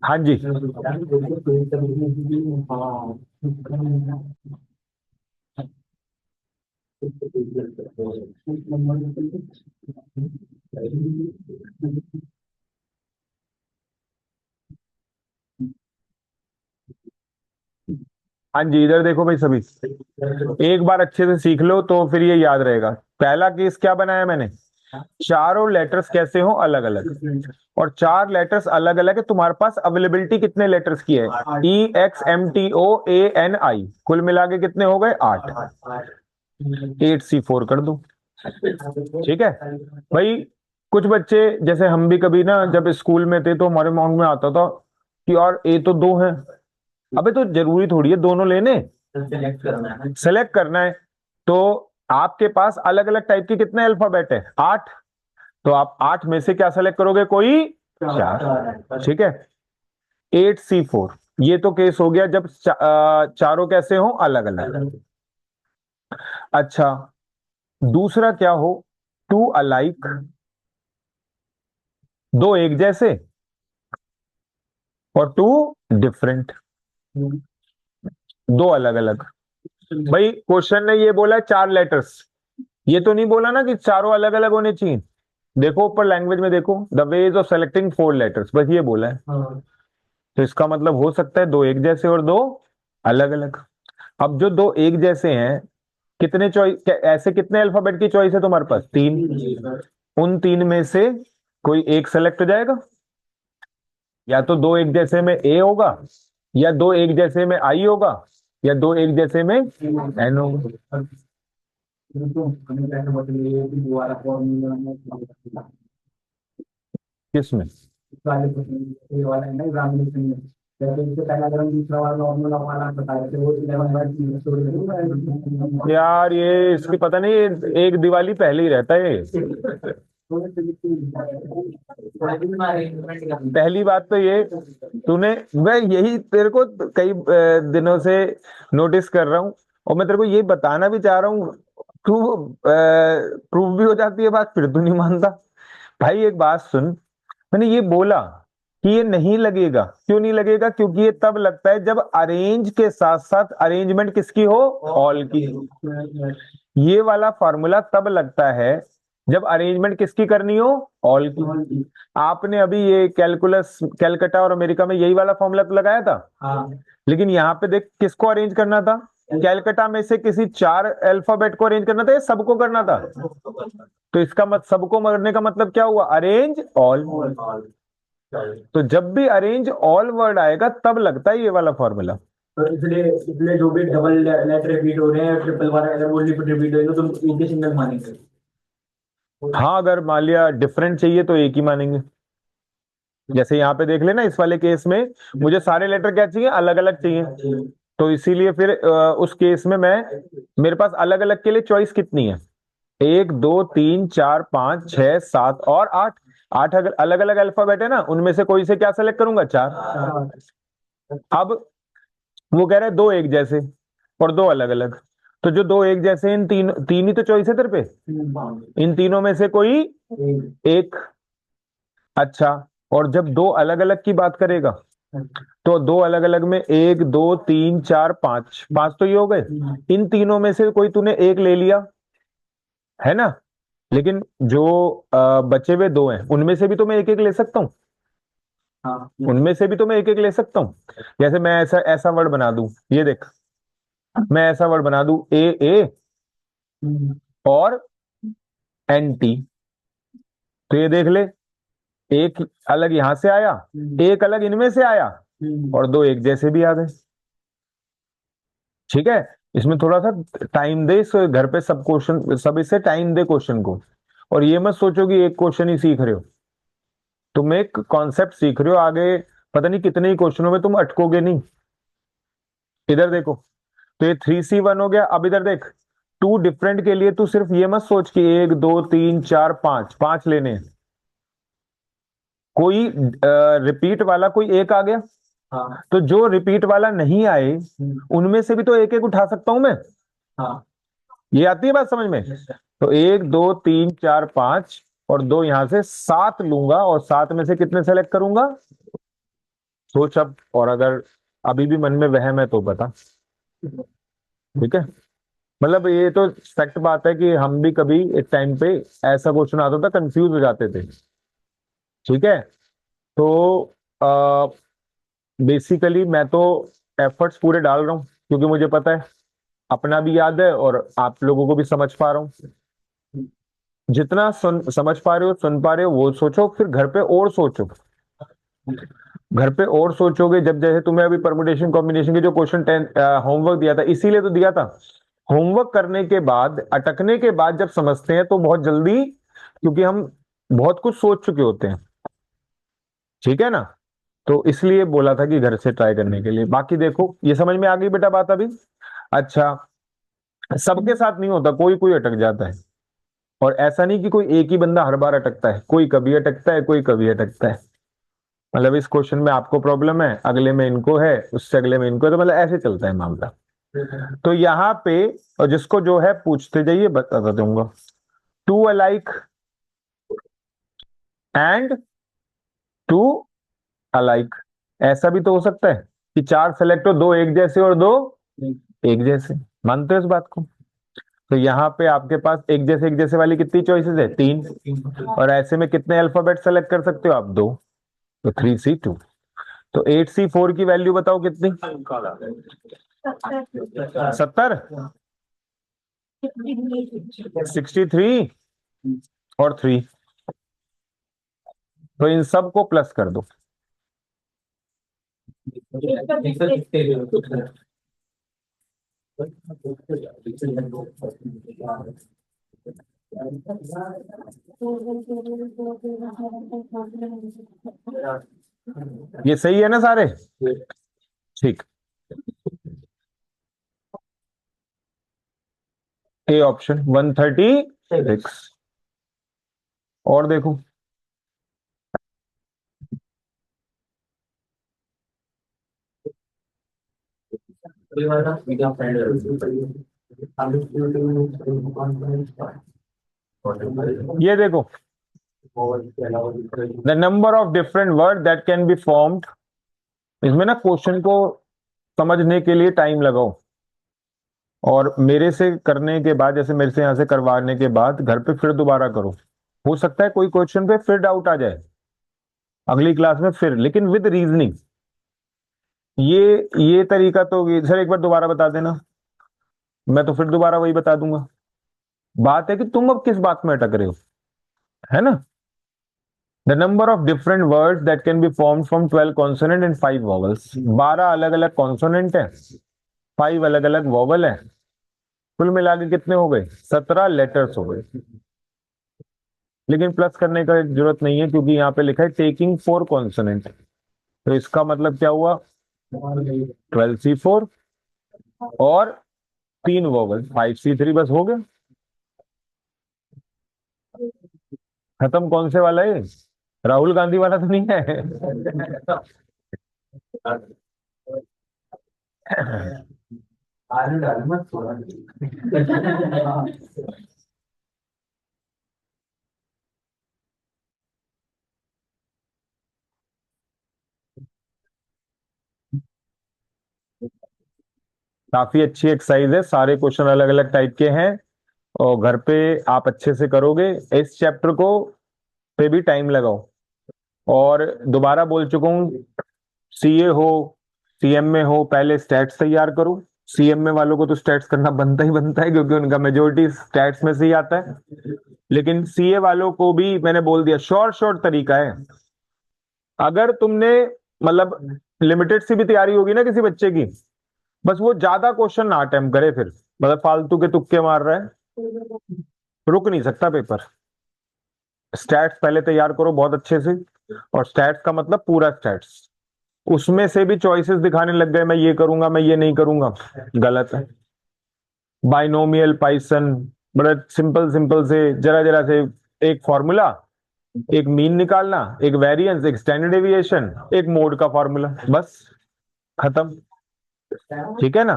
हाँ जी। हाँ जी, इधर देखो भाई सभी, एक बार अच्छे से सीख लो तो फिर ये याद रहेगा। पहला केस क्या बनाया मैंने, चारों लेटर्स कैसे हो अलग अलग, और चार लेटर्स अलग अलग है, तुम्हारे पास अवेलेबिलिटी कितने लेटर्स की है, EXMTOANI, कुल मिला के कितने हो गए, 8। 8C4 कर दो। ठीक है भाई। कुछ बच्चे, जैसे हम भी कभी ना जब स्कूल में थे तो हमारे माइंड में आता था कि यार ए तो दो है, अबे तो जरूरी थोड़ी है दोनों लेने, सेलेक्ट करना है। तो आपके पास अलग अलग टाइप के कितने अल्फाबेट है, 8। तो आप 8 में से क्या सेलेक्ट करोगे, कोई चार। ठीक है, 8C4, ये तो केस हो गया जब चारों कैसे हो अलग अलग। अच्छा, दूसरा क्या हो, टू अलाइक, दो एक जैसे और टू डिफरेंट, दो अलग अलग। भाई क्वेश्चन ने ये बोला है चार लेटर्स, ये तो नहीं बोला ना कि चारों अलग अलग होने चाहिए। देखो ऊपर लैंग्वेज में देखो, the ways of selecting four letters, बस ये बोला है। तो इसका मतलब हो सकता है दो एक जैसे और दो अलग अलग। अब जो दो एक जैसे हैं, कितने चॉइस, ऐसे कितने अल्फाबेट की चॉइस है तुम्हारे पास, 3। उन 3 में से कोई एक सेलेक्ट हो जाएगा, या तो दो एक जैसे में ए होगा, या दो एक जैसे में आई होगा, या दो एक जैसे में एन होगा। किसमें, यार ये इसकी पता नहीं, एक दिवाली पहले ही रहता है ये। पहली बात तो ये, तूने, मैं यही तेरे को कई दिनों से नोटिस कर रहा हूँ, और मैं तेरे को यही बताना भी चाह रहा हूँ, तू प्रूव भी हो जाती है बात, फिर तू नहीं मानता। भाई एक बात सुन, मैंने ये बोला कि ये नहीं लगेगा, क्यों नहीं लगेगा, क्योंकि ये तब लगता है जब अरेंज के साथ साथ अरेंजमेंट किसकी हो, ऑल की। ये वाला फॉर्मूला तब लगता है जब अरेंजमेंट किसकी करनी हो, ऑल की। आपने अभी ये कैलकुलस, कैलकटा और अमेरिका में यही वाला फॉर्मूला तो लगाया था। लेकिन यहाँ पे देख किसको अरेंज करना था, कैलकटा में से किसी चार अल्फाबेट को अरेंज करना था या सबको करना था। तो इसका मत सबको करने का मतलब क्या हुआ, अरेंज ऑल। तो जब भी अरेंज ऑल वर्ड आएगा तब लगता है ये वाला फॉर्मूला। तो इसलिए इसलिए जो भी डबल लेटर रिपीट हो रहे हैं, ट्रिपल वाला अगर वो रिपीट हो रहे हैं तो तुम इनके सिंगल मानेंगे। हाँ, अगर मान लिया डिफरेंट चाहिए तो एक ही मानेंगे। जैसे यहाँ पे देख लेना, इस वाले केस में मुझे सारे लेटर क्या चाहिए, अलग अलग चाहिए। तो इसीलिए फिर उस केस में मैं, मेरे पास अलग अलग के लिए चॉइस कितनी है, 1 2 3 4 5 6 7 और 8। 8 अगर अलग अलग अल्फाबेट है ना, उनमें से कोई से क्या सेलेक्ट करूंगा, 4। अब वो कह रहा है दो एक जैसे और दो अलग अलग, तो जो दो एक जैसे इन तीन तीन ही तो चॉइस है तेरे पे, इन तीनों में से कोई एक। अच्छा, और जब दो अलग अलग की बात करेगा, तो दो अलग अलग में 1 2 3 4 5, 5 तो ये हो गए। इन तीनों में से कोई तूने एक ले लिया, है ना। लेकिन जो बचे हुए दो हैं उनमें से भी तो मैं एक एक ले सकता हूँ, उनमें से भी तो मैं एक एक ले सकता हूँ। जैसे मैं ऐसा ऐसा वर्ड बना दूं, ये देख, मैं ऐसा वर्ड बना दूं, ए और NT, तो ये देख ले, एक अलग यहां से आया, एक अलग इनमें से आया, और दो एक जैसे भी आ गए। ठीक है, इसमें थोड़ा सा टाइम दे, इस घर पे सब क्वेश्चन, सब इसे टाइम दे क्वेश्चन को, और ये मत सोचो कि एक क्वेश्चन ही सीख रहे हो, तुम एक कॉन्सेप्ट सीख रहे हो, आगे पता नहीं कितने ही क्वेश्चनों में तुम अटकोगे नहीं। इधर देखो, तो ये 3C1 हो गया। अब इधर देख, टू डिफरेंट के लिए तू सिर्फ ये मत सोच कि 1 2 3 4 5 5 लेने हैं, कोई रिपीट वाला कोई एक आ गया, तो जो रिपीट वाला नहीं आए उनमें से भी तो एक एक उठा सकता हूं मैं। ये आती है बात समझ में। तो 1 2 3 4 5 और 2 यहां से 7 लूंगा और 7 में से कितने सेलेक्ट करूंगा? सोच अब, और अगर अभी भी मन में वहम है तो बता। ठीक है, मतलब ये तो फैक्ट बात है कि हम भी कभी एक टाइम पे ऐसा क्वेश्चन आता था, कंफ्यूज हो जाते थे। ठीक है, तो बेसिकली मैं तो एफर्ट्स पूरे डाल रहा हूँ, क्योंकि मुझे पता है, अपना भी याद है और आप लोगों को भी समझ पा रहा हूँ। जितना समझ पा रहे हो, सुन पा रहे हो, वो सोचो, फिर घर पे और सोचो। घर पे और सोचोगे, जब जैसे तुम्हें अभी परमुटेशन कॉम्बिनेशन के जो क्वेश्चन 10 होमवर्क दिया था, इसीलिए तो दिया था। होमवर्क करने के बाद, अटकने के बाद जब समझते हैं तो बहुत जल्दी, क्योंकि हम बहुत कुछ सोच चुके होते हैं। ठीक है ना, तो इसलिए बोला था कि घर से ट्राई करने के लिए। बाकी देखो, ये समझ में आ गई बेटा बात अभी? अच्छा, सबके साथ नहीं होता, कोई कोई अटक जाता है। और ऐसा नहीं कि कोई एक ही बंदा हर बार अटकता है, कोई कभी अटकता है, कोई कभी अटकता है। मतलब इस क्वेश्चन में आपको प्रॉब्लम है, अगले में इनको है, उससे अगले में इनको है, तो मतलब ऐसे चलता है मामला। तो यहाँ पे, और जिसको जो है पूछते जाइए, बताता दूंगा। Two alike and two alike, ऐसा भी तो हो सकता है कि 4 सेलेक्ट हो, 2 एक जैसे और 2 एक जैसे। मानते हो इस बात को? तो यहाँ पे आपके पास एक जैसे वाली कितनी चॉइसेस है? 3। और ऐसे में कितने अल्फाबेट सेलेक्ट कर सकते हो आप? 2। तो 3C2। तो 8C4 की वैल्यू बताओ कितनी? 70, 63 और 3। तो इन सब को प्लस कर दो। ये सही है ना सारे? ठीक। A option 136। और देखो, ये देखो, the number of different word that can be formed. इसमें ना क्वेश्चन को समझने के लिए टाइम लगाओ, और मेरे से करने के बाद, जैसे मेरे से यहां से करवाने के बाद घर पे फिर दोबारा करो। हो सकता है कोई क्वेश्चन पे फिर डाउट आ जाए अगली क्लास में फिर, लेकिन विद रीजनिंग। ये तरीका तो, सर एक बार दोबारा बता देना, मैं तो फिर दोबारा वही बता दूंगा। बात है कि तुम अब किस बात में अटक रहे हो, है ना? The number of different words that can be form from 12 consonant and 5 vowels. 12 अलग अलग कॉन्सोनेंट है, 5 अलग अलग वॉवल है। कुल मिला के कितने हो गए? 17 लेटर्स हो गए। लेकिन प्लस करने का जरूरत नहीं है, क्योंकि यहाँ पे लिखा है टेकिंग 4 कॉन्सोनेंट। तो इसका मतलब क्या हुआ? 12C4 और 3 वॉवल, 5C3, बस हो गया। खत्म। कौन से वाला है? राहुल गांधी वाला तो नहीं है? काफी अच्छी एक्सरसाइज है, सारे क्वेश्चन अलग अलग टाइप के हैं, और घर पे आप अच्छे से करोगे। इस चैप्टर को पे भी टाइम लगाओ। और दोबारा बोल चुका हूँ, सीए हो, सीएम में हो, पहले स्टैट्स तैयार करो। सीएम में वालों को तो स्टैट्स करना बनता ही बनता है, क्योंकि उनका मेजोरिटी स्टैट्स में से ही आता है। लेकिन सीए वालों को भी मैंने बोल दिया, शॉर्ट शॉर्ट तरीका है। अगर तुमने, मतलब लिमिटेड सी भी तैयारी होगी ना किसी बच्चे की, बस वो ज्यादा क्वेश्चन ना अटेम्प्ट करे, फिर मतलब फालतू के तुक्के मार रहा है, रुक नहीं सकता पेपर। स्टैट्स पहले तैयार करो बहुत अच्छे से, और स्टैट्स का मतलब पूरा स्टैट्स। उसमें से भी चॉइसेस दिखाने लग गए, मैं ये करूंगा, मैं ये नहीं करूंगा, गलत है। बाइनोमियल पाइसन, बड़ा सिंपल सिंपल से, जरा जरा से, एक फॉर्मूला, एक मीन निकालना, एक वेरिएंस, एक स्टैंडर्ड डेविएशन, एक मोड का फॉर्मूला, बस खत्म। ठीक है ना?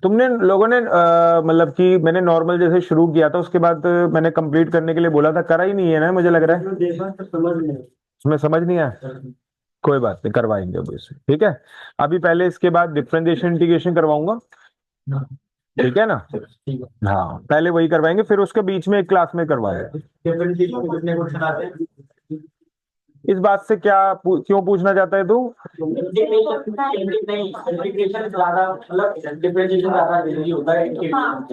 तुमने लोगों ने मतलब कि मैंने नॉर्मल जैसे शुरू किया था, उसके बाद मैंने कंप्लीट करने के लिए बोला था, करा ही नहीं है ना, मुझे लग रहा है। देखा तो समझ नहीं उसमें समझ नहीं आया। कोई बात नहीं, करवाएंगे अब इसे, ठीक है। अभी पहले इसके बाद डिफरेंशिएशन इंटीग्रेशन करवाऊंगा, आया। ठीक है ना। ठीक है। हाँ, पहले वही करवाएंगे, फिर उसके बीच में एक क्लास में करवाएंगे। डिफरेंशिएशन में कितने क्वेश्चन आते हैं? इस बात से क्या क्यों पूछना चाहता है तू? इंटीग्रेशन ज्यादा मतलब डिफरेंशिएशन ज्यादा जल्दी होता है इंटीग्रेशन।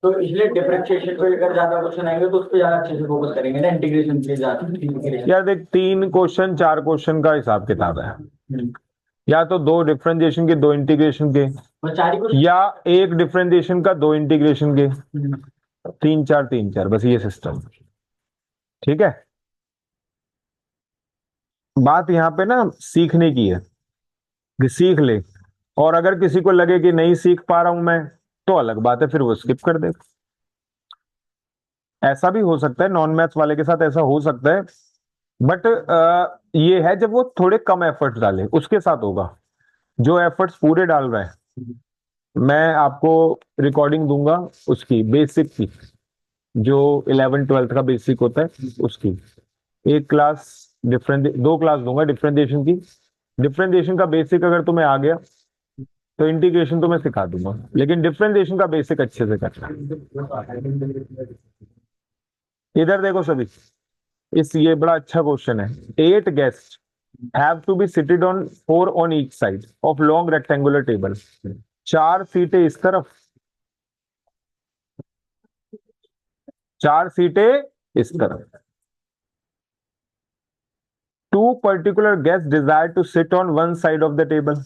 तो इसलिए डिफरेंशिएशन पे अगर ज्यादा क्वेश्चन आएंगे तो उस पर ज्यादा अच्छे से फोकस करेंगे ना, इंटीग्रेशन पे ज्यादा इंटीग्रेशन। यार देख, 3 क्वेश्चन 4 क्वेश्चन का हिसाब किताब है। या तो 2 डिफरेंशिएशन के 2 इंटीग्रेशन के, बस 4 ही या 1 डिफरेंशिएशन का 2 इंटीग्रेशन के। क्वेश्चन। 3 4 3 4, बस ये सिस्टम, ठीक है। बात यहाँ पे ना सीखने की है, कि सीख ले। और अगर किसी को लगे कि नहीं सीख पा रहा हूं मैं, तो अलग बात है, फिर वो स्किप कर दे। ऐसा भी हो सकता है, नॉन मैथ्स वाले के साथ ऐसा हो सकता है। बट ये है जब वो थोड़े कम एफर्ट्स डाले, उसके साथ होगा। जो एफर्ट्स पूरे डाल रहा है, मैं आपको रिकॉर्डिंग दूंगा उसकी बेसिक की, जो 11 12 का बेसिक होता है उसकी। एक क्लास डिफरेंट, 2 क्लास दूंगा डिफरेंशिएशन की। डिफरेंशिएशन का बेसिक अगर तुम्हें आ गया, तो इंटीग्रेशन तो मैं सिखा दूंगा, लेकिन डिफरेंशिएशन का बेसिक अच्छे से करना। इधर देखो सभी, इस ये बड़ा अच्छा क्वेश्चन है। 8 guest have to be seated on 4 on each side of long rectangular table. 4 सीटें इस तरफ, 4 सीटें इस तरफ। 2 particular guest desire to sit on one side of the table.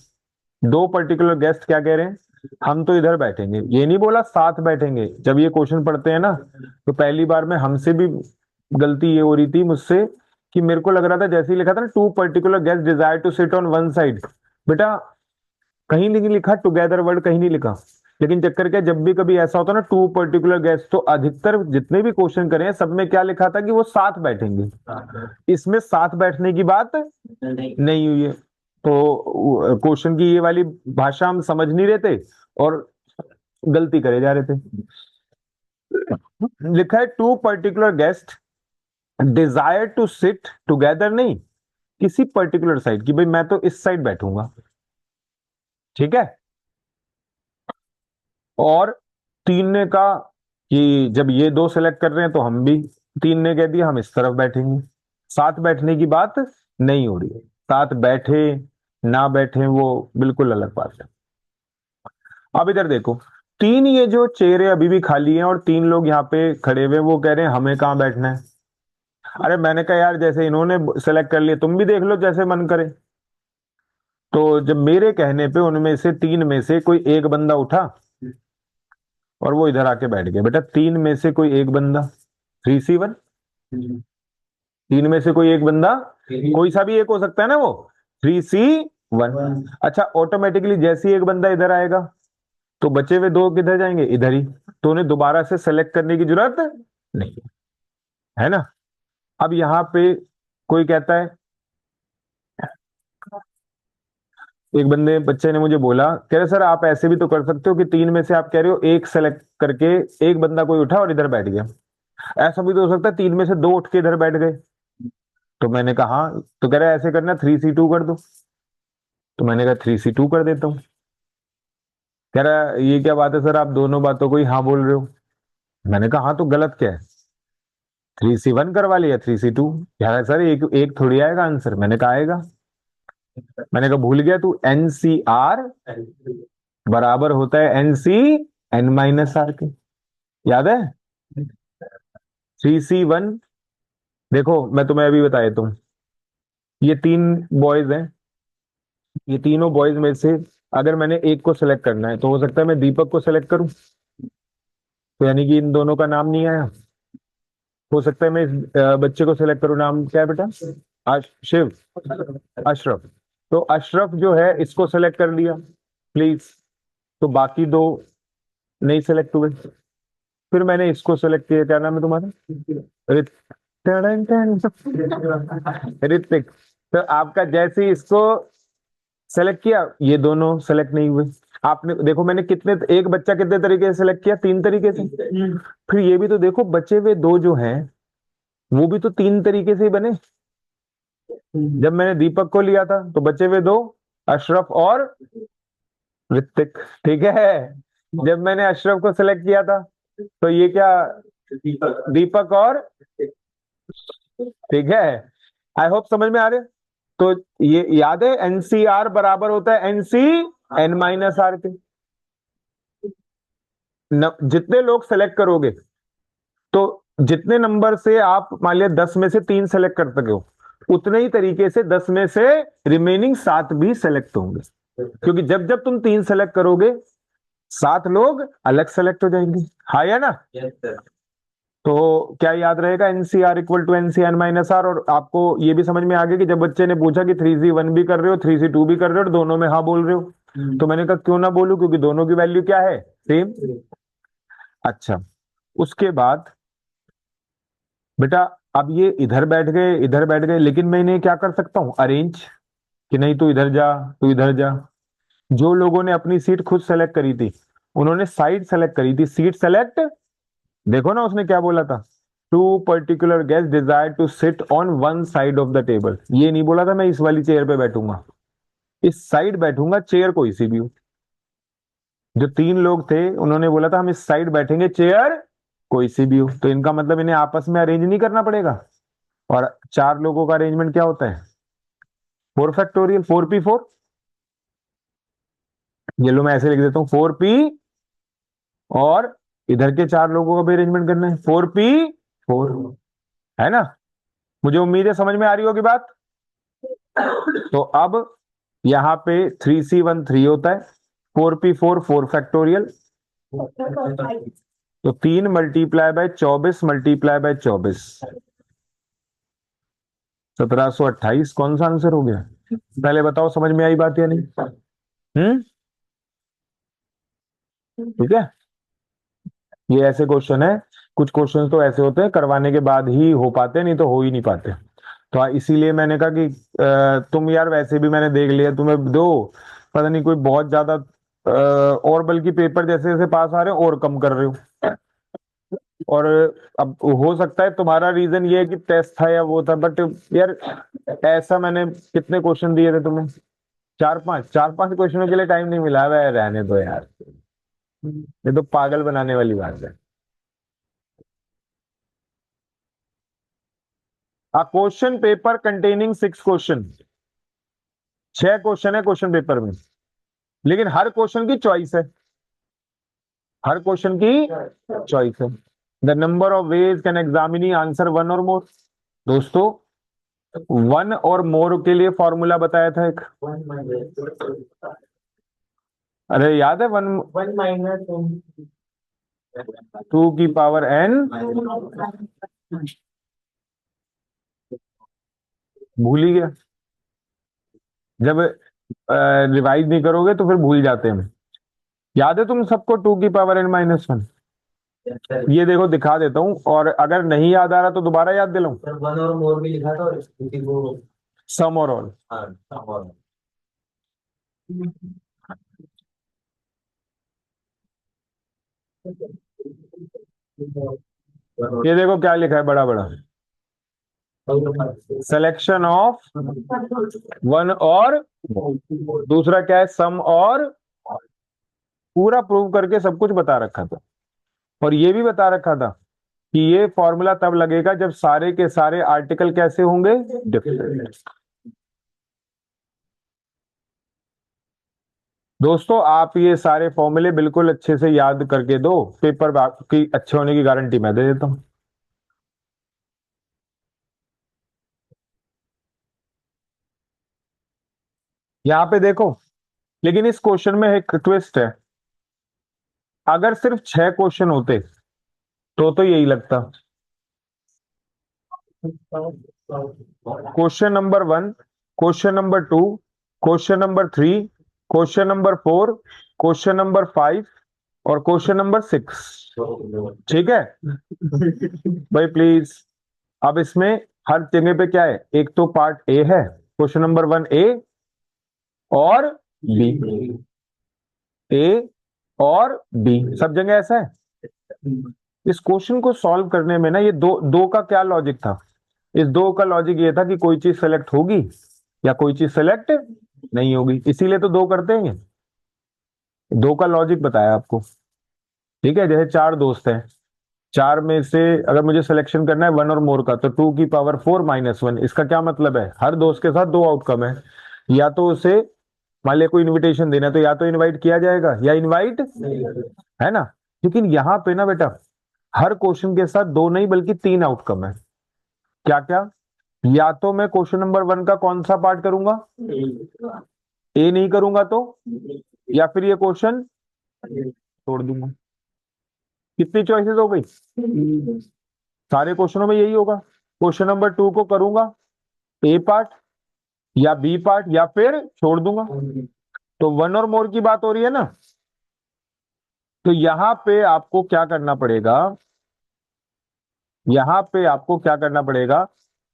2 particular guest क्या कह रहे हैं, हम तो इधर बैठेंगे। ये नहीं बोला साथ बैठेंगे। जब ये क्वेश्चन पढ़ते हैं ना, तो पहली बार में हमसे भी गलती ये हो रही थी मुझसे, कि मेरे को लग रहा था जैसे ही लिखा था ना 2 particular guest desire to sit on one side, बेटा कहीं नहीं लिखा टुगेदर वर्ड, कहीं नहीं लिखा। लेकिन चक्कर क्या, जब भी कभी ऐसा होता ना 2 पर्टिकुलर गेस्ट, तो अधिकतर जितने भी क्वेश्चन करे हैं सब में क्या लिखा था कि वो साथ बैठेंगे। इसमें साथ बैठने की बात नहीं हुई है। तो क्वेश्चन की ये वाली भाषा हम समझ नहीं रहे थे, और गलती करे जा रहे थे। लिखा है 2 particular guest desire to sit together, नहीं किसी पर्टिकुलर साइड, कि भाई मैं तो इस साइड बैठूंगा, ठीक है। और 3 ने कहा कि जब ये 2 सेलेक्ट कर रहे हैं तो हम भी, 3 ने कह दिया हम इस तरफ बैठेंगे। साथ बैठने की बात नहीं हो रही है। साथ बैठे ना बैठे वो बिल्कुल अलग बात है। अब इधर देखो, 3 ये जो चेयरें अभी भी खाली हैं, और 3 लोग यहाँ पे खड़े हुए, वो कह रहे हैं हमें कहाँ बैठना है। अरे मैंने कहा यार, जैसे इन्होंने सेलेक्ट कर लिया, तुम भी देख लो जैसे मन करे। तो जब मेरे कहने पे उनमें से 3 में से कोई एक बंदा उठा, और वो इधर आके बैठ गया। बेटा 3 में से कोई एक बंदा, 3C1, 3 में से कोई एक बंदा, कोई सा भी एक हो सकता है ना वो, 3C1। अच्छा, ऑटोमेटिकली जैसे ही एक बंदा इधर आएगा, तो बचे हुए 2 किधर जाएंगे, इधर ही। तो उन्हें दोबारा से सेलेक्ट करने की जरूरत नहीं है ना। अब यहाँ पे कोई कहता है, एक बंदे बच्चे ने मुझे बोला, कह रहे सर आप ऐसे भी तो कर सकते हो कि 3 में से आप कह रहे हो एक सेलेक्ट करके, एक बंदा कोई उठा और इधर बैठ गया। ऐसा भी तो हो सकता है 3 में से 2 उठ के इधर बैठ गए। तो मैंने कहा हाँ, तो कह रहा है ऐसे करना 3C2 कर दो। तो मैंने कहा 3C2 कर देता हूँ। कह रहा है ये क्या बात है सर, आप दोनों बातों को ही हाँ बोल रहे हो। मैंने कहा हाँ, तो गलत क्या है, 3C1 करवा लिया 3C2। कह रहा है सर एक एक थोड़ी आएगा आंसर। मैंने कहा आएगा। मैंने कहा भूल गया तू, NCR बराबर होता है NC n-R के, याद है। 3C1, देखो मैं तुम्हें अभी बता देता हूँ। ये 3 बॉयज हैं, ये तीनों बॉयज में से अगर मैंने एक को सिलेक्ट करना है, तो हो सकता है मैं दीपक को सिलेक्ट करूं, तो यानी कि इन दोनों का नाम नहीं आया। हो सकता है मैं इस बच्चे को सिलेक्ट करूं, नाम क्या है बेटा, शिव, अशरफ। तो अशरफ जो है इसको सिलेक्ट कर लिया प्लीज, तो बाकी 2 नहीं सिलेक्ट हुए। फिर मैंने इसको सिलेक्ट किया, क्या नाम है तुम्हारा, ऋत ऋतिक। तो आपका जैसे ही इसको सेलेक्ट किया, ये दोनों सेलेक्ट नहीं हुए। आपने देखो मैंने कितने, एक बच्चा कितने तरीके से सेलेक्ट किया, 3 तरीके से। फिर ये भी तो देखो बचे हुए 2 जो हैं वो भी तो 3 तरीके से ही बने। जब मैंने दीपक को लिया था तो बचे हुए 2, अशरफ और ऋतिक, ठीक है। जब मैंने अशरफ को सिलेक्ट किया था तो ये क्या, दीपक और, ठीक है। आई होप समझ में आ रहे। तो ये याद है, एनसीआर बराबर होता है एनसी एन माइनस आर के। जितने लोग सेलेक्ट करोगे, तो जितने नंबर से आप मान लिया 10 में से 3 सेलेक्ट कर सके हो, उतने ही तरीके से 10 में से रिमेनिंग 7 भी सेलेक्ट होंगे। क्योंकि जब जब तुम 3 सेलेक्ट करोगे 7 लोग अलग सेलेक्ट हो जाएंगे। हाँ या ना? तो क्या याद रहेगा, NCR equal to NCN minus R. और आपको ये भी समझ में आ गया कि जब बच्चे ने पूछा कि 3C1 भी कर रहे हो 3C2 भी कर रहे हो, दोनों में हाँ बोल रहे हो, तो मैंने कहा क्यों ना बोलूं, क्योंकि दोनों की वैल्यू क्या है, सेम। अच्छा, उसके बाद बेटा अब ये इधर बैठ गए, इधर बैठ गए, लेकिन मैं इन्हें क्या कर सकता हूं, अरेंज, कि नहीं तू इधर जा, तू इधर जा। जो लोगों ने अपनी सीट खुद सेलेक्ट करी थी उन्होंने साइड सेलेक्ट करी थी, सीट सेलेक्ट। देखो ना उसने क्या बोला था, 2 particular guest desire to sit on one side of the table. ये नहीं बोला था मैं इस वाली चेयर पे बैठूंगा, इस साइड बैठूंगा, चेयर कोई सी भी हो। जो 3 लोग थे उन्होंने बोला था हम इस साइड बैठेंगे, चेयर कोई सी भी हो। तो इनका मतलब इन्हें आपस में अरेंज नहीं करना पड़ेगा। और 4 लोगों का अरेंजमेंट क्या होता है, 4 फैक्टोरियल, 4P4। ये लो मैं ऐसे लिख देता हूँ 4P, और इधर के 4 लोगों का भी अरेंजमेंट करना है 4P4, है ना? मुझे उम्मीद है समझ में आ रही होगी बात। तो अब यहाँ पे 3C1 3 होता है, 4P4 4 फैक्टोरियल। तो 3 मल्टीप्लाई बाय 24 मल्टीप्लाई बाय 24, 1728। कौन सा आंसर हो गया? पहले बताओ समझ में आई बात या नहीं? ठीक है। ये ऐसे क्वेश्चन है, कुछ क्वेश्चन तो ऐसे होते हैं करवाने के बाद ही हो पाते, नहीं तो हो ही नहीं पाते। तो इसीलिए मैंने कहा कि तुम यार वैसे भी मैंने देख लिया तुम्हें दो, पता नहीं कोई बहुत ज्यादा और बल्कि पेपर जैसे जैसे पास आ रहे हो और कम कर रहे हो। और अब हो सकता है तुम्हारा रीजन ये है कि टेस्ट था या वो था, बट यार ऐसा मैंने कितने क्वेश्चन दिए थे तुम्हें, 4-5 क्वेश्चनों के लिए टाइम नहीं मिला है, रहने दो यार, ये तो पागल बनाने वाली बात है। A question paper containing 6 question, 6 question है क्वेश्चन पेपर में, लेकिन हर क्वेश्चन की चॉइस है, हर क्वेश्चन की चॉइस है। The number of veg can examinee answer 1 और मोर। दोस्तों 1 और मोर के लिए फॉर्मूला बताया था एक, अरे याद है, 1 माइनस 2 की पावर n, भूल ही गया। जब रिवाइज नहीं करोगे तो फिर भूल जाते हैं। याद है तुम सबको 2 की पावर n-1? ये देखो दिखा देता हूं, और अगर नहीं याद आ रहा तो दोबारा याद दिलाऊं। सर वन और मोर भी लिखा था और वो सम और ऑल। हाँ sum और ये देखो क्या लिखा है बड़ा बड़ा, सिलेक्शन ऑफ 1 और, दूसरा क्या है, सम और। पूरा प्रूव करके सब कुछ बता रखा था, और ये भी बता रखा था कि ये फॉर्मूला तब लगेगा जब सारे के सारे आर्टिकल कैसे होंगे, डिफरेंट। दोस्तों आप ये सारे फॉर्मूले बिल्कुल अच्छे से याद करके दो, पेपर की अच्छे होने की गारंटी मैं दे देता हूं। यहां पे देखो, लेकिन इस क्वेश्चन में एक ट्विस्ट है। अगर सिर्फ 6 क्वेश्चन होते तो यही लगता, question number 1, question number 2, question number 3, question number 4, question number 5 और क्वेश्चन नंबर 6। ठीक है भाई प्लीज। अब इसमें हर जगह पे क्या है, एक तो पार्ट ए है, क्वेश्चन नंबर 1 ए, और बी, ए और बी, सब जगह ऐसा है। इस क्वेश्चन को सॉल्व करने में ना ये दो का क्या लॉजिक था, इस दो का लॉजिक ये था कि कोई चीज सेलेक्ट होगी या कोई चीज सेलेक्ट नहीं होगी, इसीलिए तो दो करते हैं। दो का लॉजिक बताया आपको, ठीक है। जैसे चार दोस्त हैं, चार में से अगर मुझे सिलेक्शन करना है वन और मोर का, तो 2⁴ इसका क्या मतलब है, हर दोस्त के साथ दो आउटकम है। या तो उसे मान लिया कोई इनविटेशन देना है, तो या तो इनवाइट किया जाएगा या इनवाइट, है ना। लेकिन यहाँ पे ना बेटा, हर क्वेश्चन के साथ दो नहीं बल्कि तीन आउटकम है। क्या क्या, या तो मैं क्वेश्चन नंबर 1 का कौन सा पार्ट करूंगा, ए नहीं करूंगा तो, या फिर ये क्वेश्चन छोड़ दूंगा। कितनी चॉइसेस हो गई, सारे क्वेश्चनों में यही होगा। क्वेश्चन नंबर 2 को करूंगा ए पार्ट या बी पार्ट या फिर छोड़ दूंगा। तो वन और मोर की बात हो रही है ना, तो यहां पे आपको क्या करना पड़ेगा, यहां पे आपको क्या करना पड़ेगा,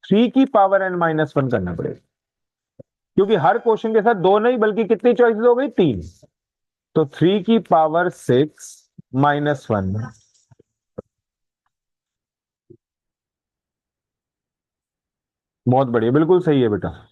3⁻n-1 करना पड़ेगा, क्योंकि हर क्वेश्चन के साथ दो नहीं बल्कि कितनी चॉइसेस हो गई, तीन। तो 3⁻6-1, बहुत बढ़िया, बिल्कुल सही है बेटा।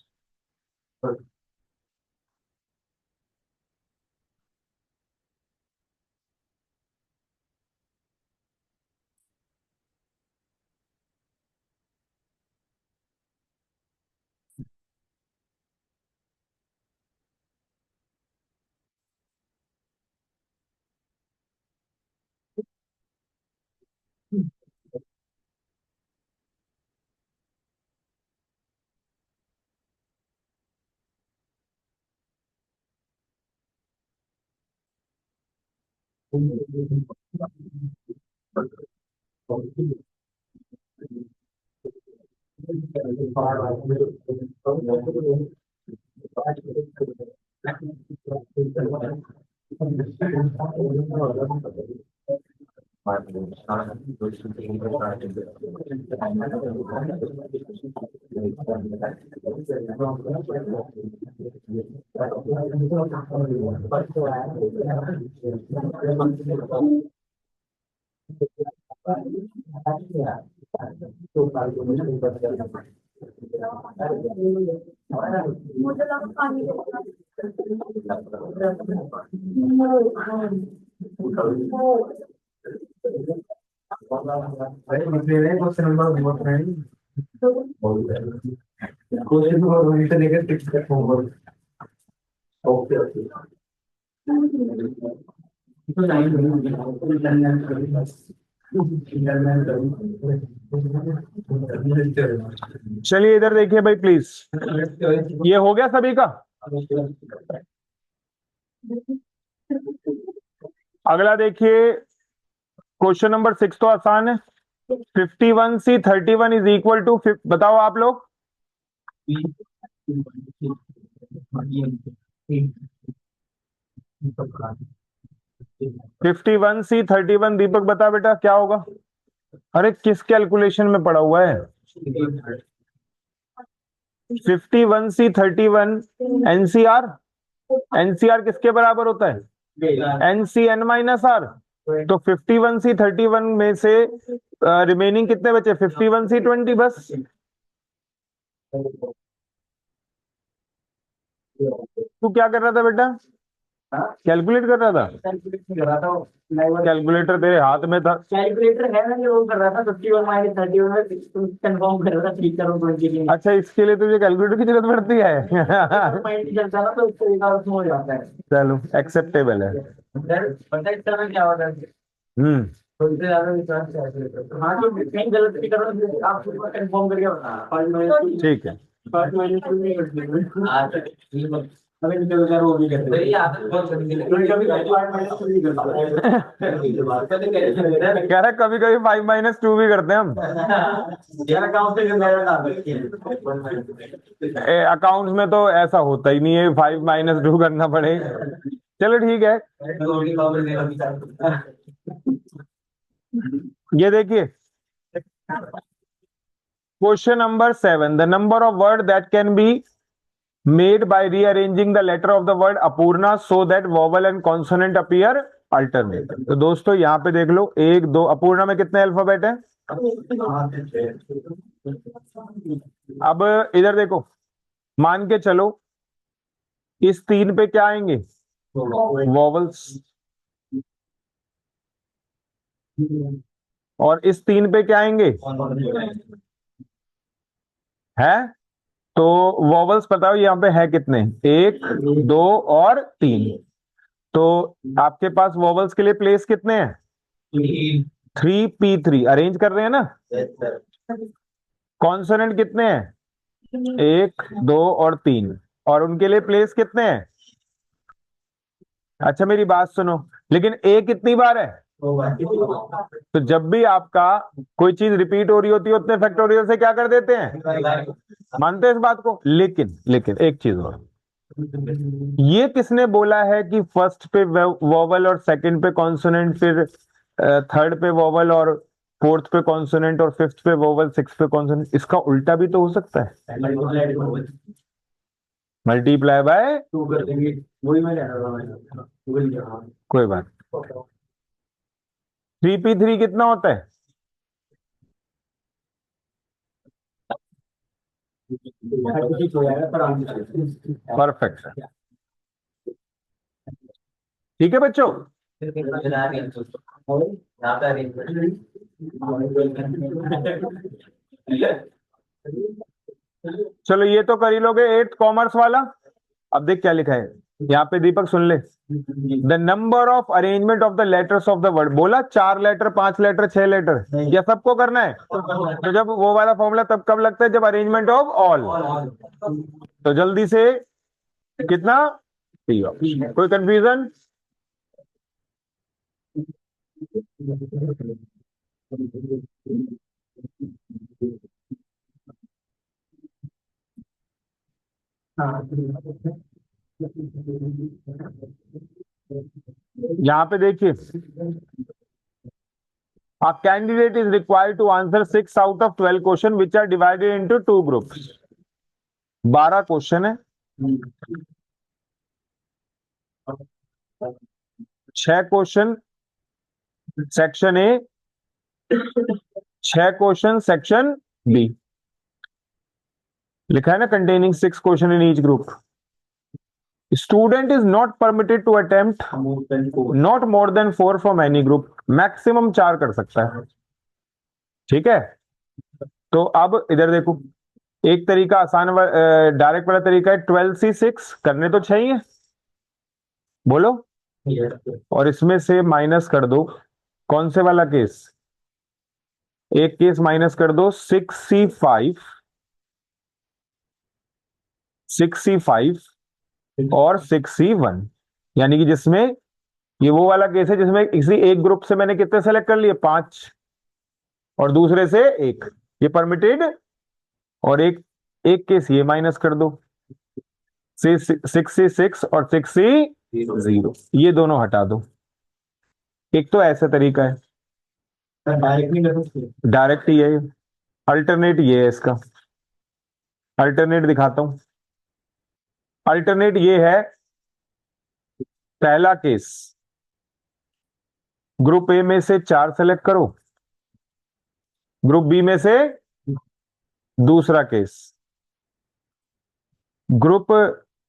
क्वेश्चन नंबर से लेकर 6 तक होमवर्क। ओके ओके, तो 9 चलिए इधर देखिए भाई प्लीज, ये हो गया सभी का। अगला देखिए, क्वेश्चन नंबर 6 तो आसान है। 51C31 इज इक्वल टू, बताओ आप लोग। 51C31, दीपक बता बेटा क्या होगा। अरे किस कैलकुलेशन में पड़ा हुआ है, 51C31 एनसीआर, एनसीआर किसके बराबर होता है, NCN-R। तो 51C31 में से रिमेनिंग कितने बचे, 51C20 बस। तू क्या कर रहा था बेटा, कैलकुलेट कर रहा था, कैलकुलेटर तेरे हाथ में था। कैलकुलेटर है ना, वो कर रहा था 51 - 31 में कंफर्म कर रहा था 3 करोड़ 20 के अच्छा, इसके लिए तुझे कैलकुलेटर की जरूरत पड़ती है। लिए चलता ना, तो उसको एक और हो जाता है। चलो एक्सेप्टेबल है। पता है इस तरह क्या होता है, तो इससे ज्यादा विश्वास कैलकुलेटर। हाँ, तो कहीं गलत भी करो तो आप कंफर्म करके बता। ठीक है, फर्स्ट माइनस टू नहीं करते। अबे तो यार वो भी करते हैं, आदत बहुत गंदी लगती है। कभी कभी 5 - 2 भी करते कह रहा कभी कभी 5-2 भी करते हैं हम। यार अकाउंट से मेरा डाल रखी है। अकाउंट्स में तो ऐसा होता ही नहीं है 5-2 करना पड़े। चलो ठीक है, ये देखिए question number 7, the number of word that can be made by rearranging the letter of the word Apurna so that vowel and consonant appear alternate। तो दोस्तों यहाँ पे देख लो, 1 2, अपूर्णा में कितने अल्फाबेट है? अब इधर देखो, मान के चलो इस 3 पे क्या आएंगे? वॉवल्स। और इस 3 पे क्या आएंगे? है? तो वॉवल्स बताओ यहाँ पे है कितने? 1 2 और 3। तो आपके पास वॉवल्स के लिए प्लेस कितने हैं? 3p3 अरेंज कर रहे हैं ना? कॉन्सोनेंट कितने हैं? 1 2 और 3। और उनके लिए प्लेस कितने हैं? अच्छा मेरी बात सुनो, लेकिन ए कितनी बार है? तो जब भी आपका कोई चीज रिपीट हो रही होती है उतने फैक्टोरियल से क्या कर देते हैं? मानते हैं इस बात को। लेकिन एक चीज और, ये किसने बोला है कि फर्स्ट पे वोवल और सेकंड पे कॉन्सोनेंट, फिर थर्ड पे वोवल और फोर्थ पे कॉन्सोनेंट और फिफ्थ पे वोवल, सिक्स पे कॉन्सोनेंट? इसका उल्टा भी तो हो सकता है, मल्टीप्लाई बाय 2 कर देंगे, वही मैं कह रहा था। कोई बात। 3p3 कितना होता है? परफेक्ट, ठीक है बच्चों। चलो ये तो कर ही लोगे 8th कॉमर्स वाला। अब देख क्या लिखा है यहाँ पे, दीपक सुन ले। The number of arrangement of the letters of the word. बोला 4 लेटर, 5 लेटर, 6 लेटर, या सबको करना है? तो जब वो वाला फॉर्मूला तब कब लगता है? जब अरेंजमेंट ऑफ ऑल। तो जल्दी से कितना? कोई कंफ्यूजन? यहाँ पे देखिए, a candidate is required to answer 6 out of 12 question which are divided into 2 groups। 12 question है, 6 question section A, 6 question section B. लिखा है ना, containing 6 question in each group. Student is not permitted to attempt not more than 4 from any group. Maximum 4 कर सकता है, ठीक है। तो अब इधर देखो, एक तरीका आसान डायरेक्ट वाला तरीका है 12c6, करने तो चाहिए, बोलो। और इसमें से माइनस कर दो, कौन से वाला केस? एक केस माइनस कर दो 6c5, 6c5 और 6c1, यानी कि जिसमें ये वो वाला केस है जिसमें किसी एक ग्रुप से मैंने कितने सेलेक्ट कर लिए? 5, और दूसरे से 1, ये परमिटेड। और एक केस ये माइनस कर दो, 6c6 और 6c0, ये दोनों हटा दो। एक तो ऐसा तरीका है, डायरेक्ट ही है। अल्टरनेट ये है इसका, अल्टरनेट दिखाता हूं। अल्टरनेट ये है, पहला केस ग्रुप ए में से 4 सेलेक्ट करो, ग्रुप बी में से दूसरा केस, ग्रुप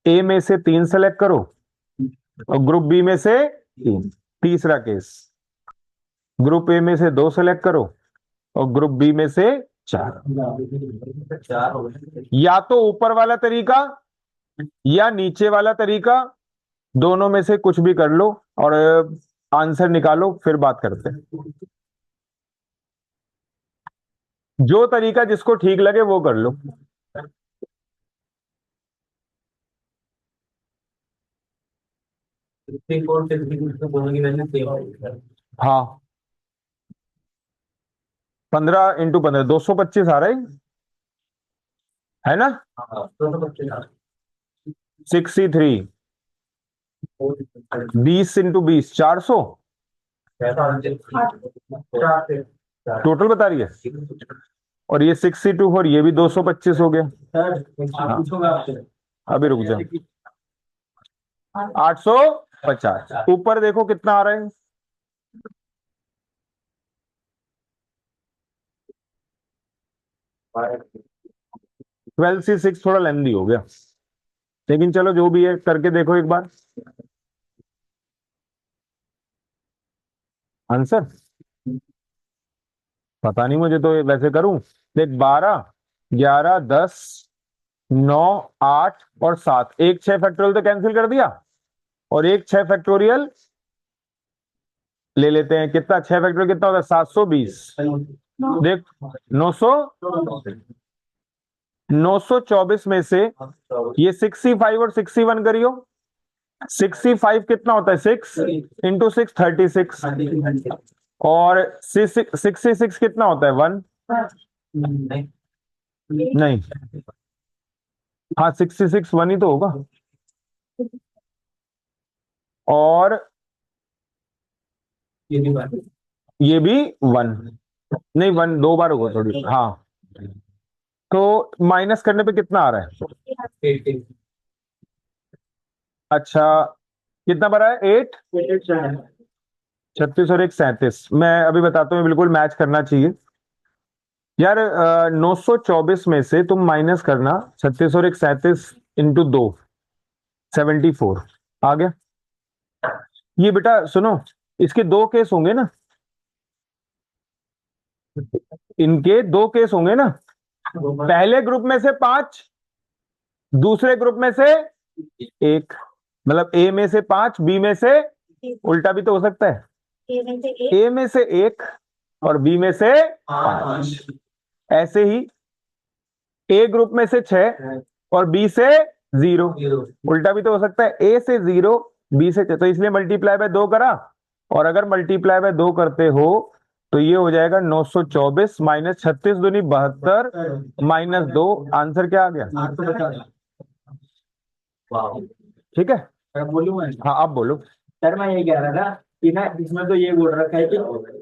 ए में से 3 सेलेक्ट करो और ग्रुप बी में से 3। तीसरा केस, ग्रुप ए में से 2 सेलेक्ट करो और ग्रुप बी में से 4। या तो ऊपर वाला तरीका या नीचे वाला तरीका, दोनों में से कुछ भी कर लो और आंसर निकालो, फिर बात करते हैं। जो तरीका जिसको ठीक लगे वो कर लो। हाँ, 15 × 15 225 आ रहा है ना? 6c3 20 × 20 400 टोटल बता रही है। और ये 6c2 और ये भी 225 हो गया। अभी रुक जा, 850। ऊपर देखो कितना आ रहा है, 12C6 थोड़ा लेंदी हो गया, लेकिन चलो जो भी है करके देखो एक बार आंसर। पता नहीं मुझे तो, वैसे करूं देख, 12, 11, 10, 9, 8 और 7, एक 6 फैक्टोरियल तो कैंसिल कर दिया, और एक 6 फैक्टोरियल ले लेते हैं। कितना 6 फैक्टोरियल कितना होगा, 720। देख 900, 924 में से ये 65 और 61 करियो। 65 कितना होता है, 6 इंटू 6 36, और 66 कितना होता है, 1 नहीं, हाँ 66 1 ही तो होगा, और ये भी 1 नहीं, 1 2 बार होगा थोड़ी, हाँ। तो माइनस करने पे कितना आ रहा है, अच्छा कितना बना है, 8, 36 और 1 37। मैं अभी बताता हूँ, बिल्कुल मैच करना चाहिए यार। 924 में से तुम माइनस करना 36 और 1 37 इंटू 2, 74 आ गया। ये बेटा सुनो, इसके दो केस होंगे ना, इनके दो केस होंगे ना, पहले ग्रुप में से 5, दूसरे ग्रुप में से 1, मतलब ए में से 5, बी में से, उल्टा भी तो हो सकता है, ए में से 1 और बी में से 5। ऐसे ही ए ग्रुप में से 6 और बी से 0, उल्टा भी तो हो सकता है, ए से 0 बी से 6, तो इसलिए मल्टीप्लाई बाय 2 करा। और अगर मल्टीप्लाई बाय 2 करते हो तो ये हो जाएगा 924 माइनस 36 दूनी 72 माइनस 2, आंसर क्या आ गया, ठीक है। बोलूँ मैं? हाँ आप बोलो। सर मैं ये कह रहा था कि ना इसमें तो ये बोल रखा है कि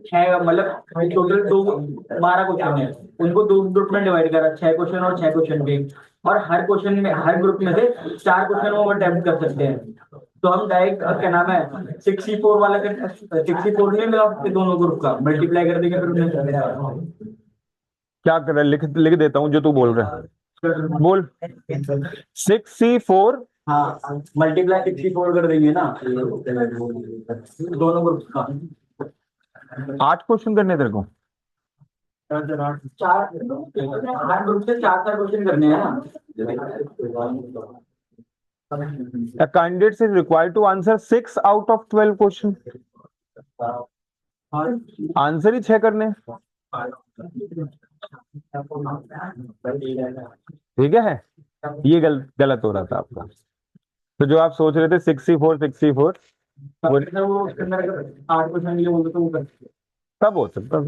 6, मतलब टोटल 12 क्वेश्चन है, उनको 2 ग्रुप में डिवाइड करा, 6 क्वेश्चन और 6 क्वेश्चन के, और हर क्वेश्चन में, हर ग्रुप में से 4 क्वेश्चन वो अटेम्प्ट कर सकते हैं। तो हम डायरेक्ट क्या नाम है 64 वाला का 64 नहीं मिला आपके दोनों ग्रुप का, मल्टीप्लाई कर देंगे फिर उन्हें। क्या कर रहा है, लिख लिख देता हूँ जो तू बोल रहा है, बोल। 6C4, हाँ मल्टीप्लाई 64 कर देंगे ना दोनों ग्रुप का। 8 क्वेश्चन करने तेरे को, 4 हर ग्रुप से 4 क्वेश्चन करने हैं ना। a candidate is required to answer 6 out of 12 question, answer ही 6 करने हैं। ठीक है, ये गलत हो रहा था आपका। तो जो आप सोच रहे थे 64 64 वो उसके अंदर अगर 8 क्वेश्चन लिए होंगे तो वो कर सकते हैं। तब हो सकता है।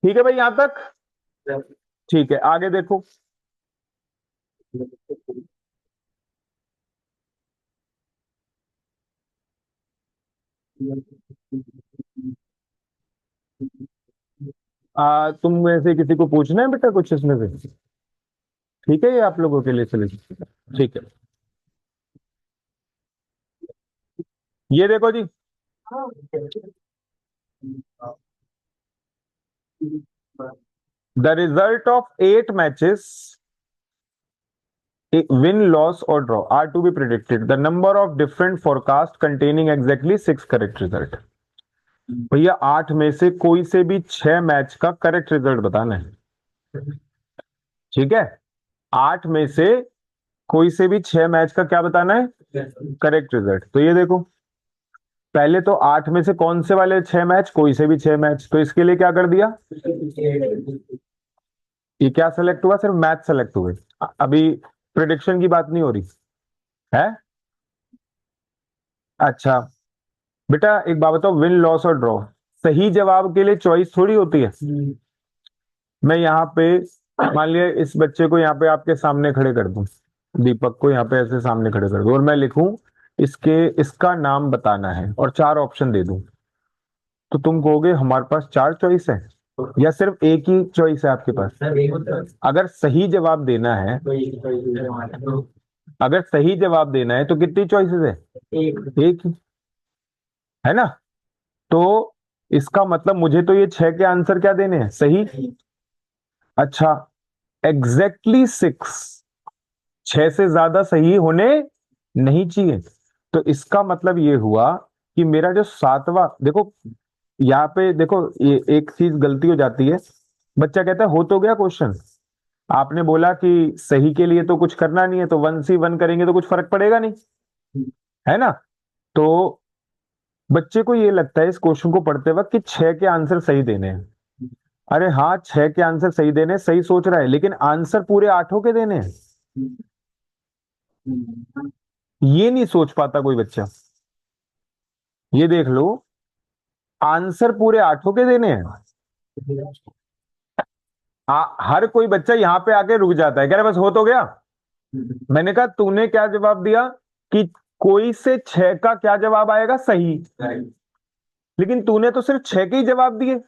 ठीक है भाई, यहां तक ठीक है, आगे देखो। तुम में से किसी को पूछना है बेटा कुछ इसमें से, ठीक है, ये आप लोगों के लिए चले, ठीक है। ये देखो जी, the result of 8 matches, win, loss or draw are to be predicted. The number of different forecast containing exactly 6 correct result. भैया 8 में से कोई से भी 6 मैच का करेक्ट रिजल्ट बताना है, ठीक है। 8 में से कोई से भी 6 मैच का क्या बताना है, करेक्ट रिजल्ट। तो ये देखो, पहले तो 8 में से कौन से वाले 6 मैच, कोई से भी 6 मैच, तो इसके लिए क्या कर दिया, ये क्या सेलेक्ट हुआ, सिर्फ मैच सेलेक्ट हुए, अभी प्रिडिक्शन की बात नहीं हो रही है। अच्छा बेटा एक बात बताओ, विन, लॉस और ड्रॉ सही जवाब के लिए चॉइस थोड़ी होती है। मैं यहाँ पे मान लिया इस बच्चे को यहाँ पे आपके सामने खड़े कर दूं, दीपक को यहाँ पे ऐसे सामने खड़े कर दूं, और मैं लिखूं इसका नाम बताना है और 4 ऑप्शन दे दूं, तो तुम कहोगे हमारे पास 4 चॉइस है, या सिर्फ एक ही चॉइस है आपके पास? सर एक होता है अगर सही जवाब देना है, तो एक अगर सही जवाब देना है तो कितनी चॉइसेस है? एक ही, है ना? तो इसका मतलब मुझे तो ये 6 के आंसर क्या देने हैं? सही। अच्छा, एग्जैक्टली 6, 6 से ज्यादा सही होने नहीं चाहिए। तो इसका मतलब ये हुआ कि मेरा जो सातवां, देखो यहाँ पे देखो, ये एक चीज गलती हो जाती है। बच्चा कहता है हो तो गया क्वेश्चन, आपने बोला कि सही के लिए तो कुछ करना नहीं है, तो 1C1 करेंगे तो कुछ फर्क पड़ेगा नहीं, है ना? तो बच्चे को ये लगता है इस क्वेश्चन को पढ़ते वक्त कि 6 के आंसर सही देने हैं। अरे हाँ, 6 के आंसर सही देने हैं, सही सोच रहा है, लेकिन आंसर पूरे 8 के देने हैं, ये नहीं सोच पाता कोई बच्चा। ये देख लो, आंसर पूरे 8 के देने हैं। हर कोई बच्चा यहाँ पे आके रुक जाता है, कह रहा बस हो तो गया। मैंने कहा तूने क्या जवाब दिया कि कोई से 6 का क्या जवाब आएगा? सही। लेकिन तूने तो सिर्फ 6 के ही जवाब दिए,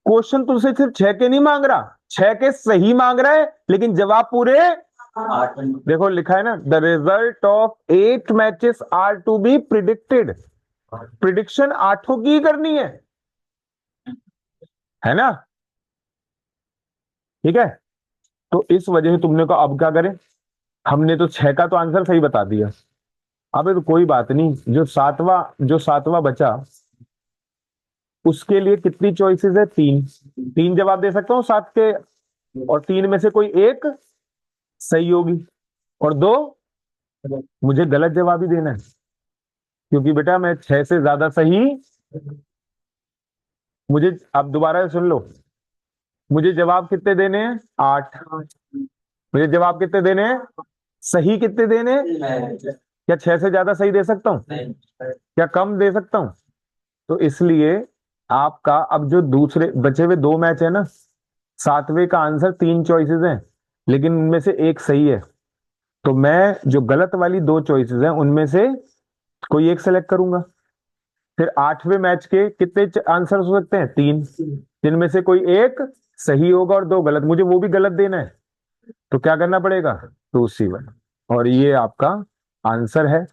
क्वेश्चन तुझसे सिर्फ 6 के नहीं मांग रहा, 6 के सही मांग रहा है, लेकिन जवाब पूरे 8। देखो लिखा है ना, the result of 8 matches are to be predicted. Prediction 8 की ही करनी है ना? ठीक है। तो इस वजह से तुमने कहा अब क्या करें, हमने तो 6 का तो आंसर सही बता दिया। अब तो कोई बात नहीं, जो सातवां बचा उसके लिए कितनी चॉइसेस है? 3। 3 जवाब दे सकता हूँ 7 के, और 3 में से कोई एक सही होगी और 2 मुझे गलत जवाब ही देना है, क्योंकि बेटा मैं 6 से ज्यादा सही, मुझे अब दोबारा सुन लो, मुझे जवाब कितने देने हैं? 8। मुझे जवाब कितने देने हैं? सही कितने देने हैं? क्या 6 से ज्यादा सही दे सकता हूँ? क्या कम दे सकता हूँ? तो इसलिए आपका अब जो दूसरे बचे हुए 2 मैच है ना, 7वें का आंसर 3 चॉइसेस हैं, लेकिन उनमें से एक सही है। तो मैं जो गलत वाली 2 चॉइसेस हैं उनमें से कोई एक सेलेक्ट करूंगा। फिर 8वें मैच के कितने आंसर हो सकते हैं? 3, जिनमें से कोई एक सही होगा और 2 गलत, मुझे वो भी गलत देना है। तो क्या करना पड़ेगा? 2C1। और ये आपका आंसर है।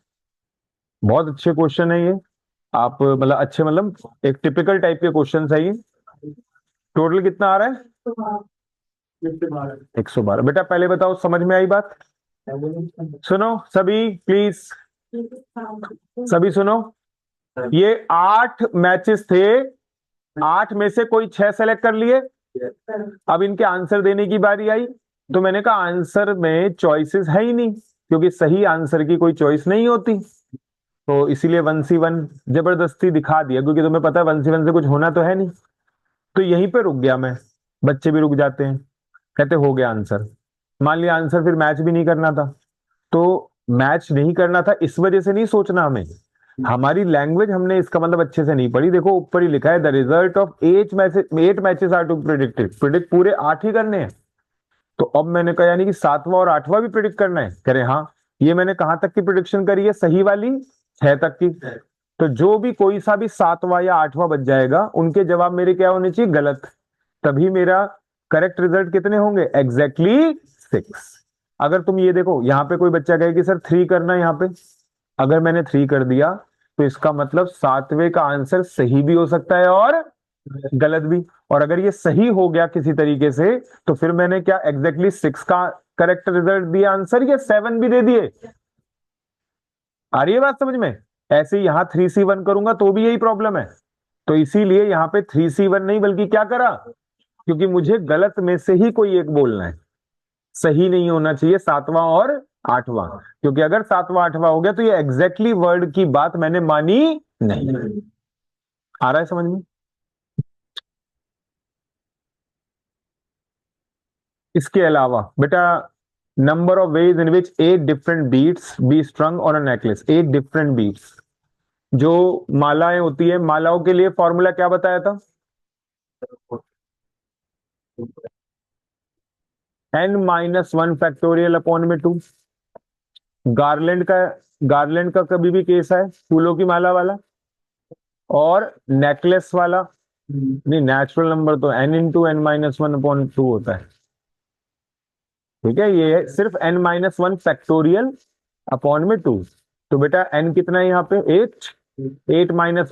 बहुत अच्छे क्वेश्चन है ये, आप मतलब अच्छे, मतलब एक टिपिकल टाइप के क्वेश्चन है ये। टोटल कितना आ रहा है? 112। बेटा पहले बताओ समझ में आई बात? सुनो सभी प्लीज, सभी सुनो, ये 8 मैचेस थे, 8 में से कोई 6 सेलेक्ट कर लिए। अब इनके आंसर देने की बारी आई, तो मैंने कहा आंसर में चॉइसेस है ही नहीं, क्योंकि सही आंसर की कोई चॉइस नहीं होती। तो इसीलिए 1C1 जबरदस्ती दिखा दिया, क्योंकि तुम्हें पता है 1C1 से कुछ होना तो है नहीं। तो यहीं पे रुक गया मैं, बच्चे भी रुक जाते हैं, कहते हो गया आंसर। मान लिया आंसर फिर मैच भी नहीं करना था, तो मैच नहीं करना था इस वजह से नहीं सोचना हमें, हमारी लैंग्वेज हमने इसका मतलब अच्छे से नहीं पढ़ी। देखो ऊपर ही लिखा है the result of 8 matches are to predicted, predict पूरे 8 ही करने हैं। तो अब मैंने कहा यानी कि 7वां और 8वां भी प्रिडिक्ट करना है? कह रहे हाँ। ये मैंने कहां तक की प्रिडिक्शन करी है? सही वाली 6 तक की। तो जो भी कोई सा भी 7वां या 8वां बच जाएगा, उनके जवाब मेरे क्या होने चाहिए? गलत। तभी मेरा करेक्ट रिजल्ट कितने होंगे? एग्जैक्टली 6। अगर तुम ये देखो, यहाँ पे कोई बच्चा कहे कि सर 3 करना है यहाँ पे, अगर मैंने 3 कर दिया तो इसका मतलब 7वें का आंसर सही भी हो सकता है और गलत भी। और अगर ये सही हो गया किसी तरीके से, तो फिर मैंने क्या एग्जैक्टली 6 का करेक्ट रिजल्ट दिया आंसर, या 7 भी दे दिए? आ रही है बात समझ में? ऐसे ही यहां 3C1 करूंगा तो भी यही प्रॉब्लम है। तो इसीलिए यहां पे 3C1 नहीं, बल्कि क्या करा, क्योंकि मुझे गलत में से ही कोई एक बोलना है, सही नहीं होना चाहिए 7वां और 8वां। क्योंकि अगर 7वां 8वां हो गया तो ये एग्जैक्टली वर्ड की बात मैंने मानी नहीं। आ रहा है समझ में? इसके अलावा बेटा, number of ways in which 8 different beads be strung on a necklace, 8 different beads, जो मालाएं होती है, मालाओं के लिए फॉर्मूला क्या बताया था? n-1 फैक्टोरियल अपॉन में 2। गार्लैंड का, गार्लैंड का कभी भी केस है फूलों की माला वाला, और नेकलेस वाला नहीं, नेचुरल नंबर तो n into n minus one upon two होता है। ठीक है, ये है सिर्फ n minus one factorial upon में टू। तो बेटा n कितना है यहाँ पे 8, 8 माइनस वन